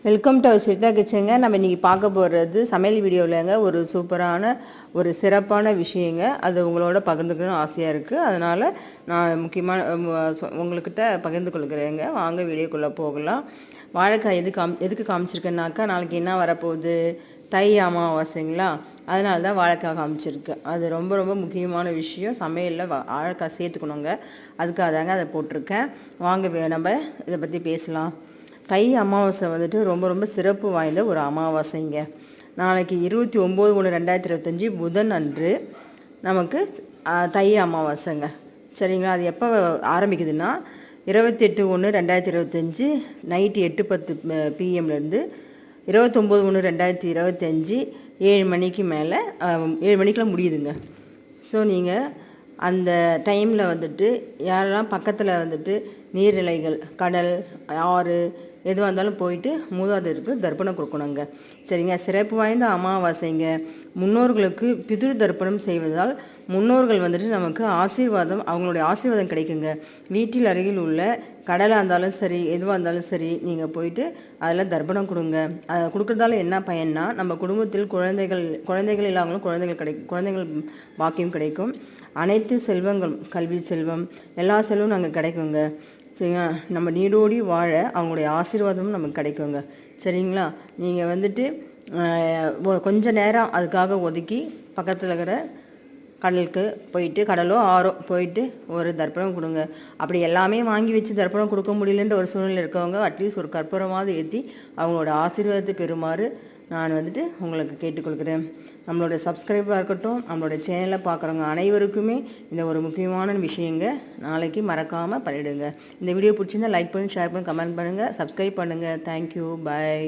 Welcome to Shweta கிச்சனுங்க. நம்ம இன்றைக்கி பார்க்க போகிறது சமையல் வீடியோவில்ங்க ஒரு சூப்பரான ஒரு சிறப்பான விஷயங்க. அது உங்களோட பகிர்ந்துக்கணும்னு ஆசையாக இருக்குது. அதனால் நான் முக்கியமான உங்கள்கிட்ட பகிர்ந்து கொள்கிறேங்க. வாங்க வீடியோக்குள்ளே போகலாம். வாழைக்காய் எதுக்கு காமிச்சிருக்கேன்னாக்கா, நாளைக்கு என்ன வரப்போகுது, தை அமாவாசைங்களா, அதனால தான் வாழைக்காய் காமிச்சிருக்கு. அது ரொம்ப ரொம்ப முக்கியமான விஷயம். சமையலில் வாழைக்காய் சேர்த்துக்கணுங்க. அதுக்காக தாங்க அதை போட்டிருக்கேன். வாங்க நம்ம இதை பற்றி பேசலாம். தை அமாவாசை வந்துட்டு ரொம்ப ரொம்ப சிறப்பு வாய்ந்த ஒரு அமாவாசைங்க. நாளைக்கு 29/1/2025 புதன் அன்று நமக்கு தை அமாவாசைங்க. சரிங்களா? அது எப்போ ஆரம்பிக்குதுன்னா 28/1/2025 நைட்டு 8:10 பிஎம்லேருந்து 29/1/2025 7 மணிக்கு மேலே 7 மணிக்கெலாம் முடியுதுங்க. ஸோ நீங்கள் அந்த டைமில் வந்துட்டு யாரெல்லாம் பக்கத்தில் வந்துட்டு நீர்நிலைகள், கடல், ஆறு எதுவாக இருந்தாலும் போயிட்டு மூதாதையருக்கு தர்ப்பணம் கொடுக்கணுங்க. சரிங்க? சிறப்பு வாய்ந்த அமாவாசைங்க. முன்னோர்களுக்கு பிதுர் தர்ப்பணம் செய்வதால் முன்னோர்கள் வந்துட்டு நமக்கு ஆசீர்வாதம், அவங்களுடைய ஆசீர்வாதம் கிடைக்குங்க. வீட்டில் அருகில் உள்ள கடலாக இருந்தாலும் சரி, எதுவாக இருந்தாலும் சரி, நீங்கள் போயிட்டு அதில் தர்ப்பணம் கொடுங்க. அதை கொடுக்குறதால என்ன பயன்னா, நம்ம குடும்பத்தில் குழந்தைகள் இல்லாமலும் குழந்தைகள் பாக்கியம் கிடைக்கும். அனைத்து செல்வங்களும், கல்வி செல்வம், எல்லா செல்வம் நாங்கள் கிடைக்குங்க. சரிங்களா? நம்ம நீடோடி வாழ அவங்களுடைய ஆசீர்வாதமும் நமக்கு கிடைக்குங்க. சரிங்களா? நீங்கள் வந்துட்டு கொஞ்சம் நேரம் அதுக்காக ஒதுக்கி பக்கத்தில் இருக்கிற கடலுக்கு போயிட்டு, கடலோ ஆறோ போயிட்டு ஒரு தர்ப்பணம் கொடுங்க. அப்படி எல்லாமே வாங்கி வச்சு தர்ப்பணம் கொடுக்க முடியலன்ற ஒரு சூழ்நிலை இருக்கவங்க அட்லீஸ்ட் ஒரு கற்பூரமாவது ஏற்றி அவங்களோட ஆசீர்வாதத்தை பெறுமாறு நான் வந்துட்டு உங்களுக்கு கேட்டுக்கொள்கிறேன். நம்மளோட சப்ஸ்கிரைபராக இருக்கட்டும், நம்மளோட சேனலை பார்க்குறவங்க அனைவருக்குமே இந்த ஒரு முக்கியமான விஷயங்க நாளைக்கு மறக்காமல் பண்ணிவிடுங்க. இந்த வீடியோ பிடிச்சிருந்தால் லைக் பண்ணி, ஷேர் பண்ணி, கமெண்ட் பண்ணுங்கள், சப்ஸ்கிரைப் பண்ணுங்கள். தேங்க்யூ, பாய்.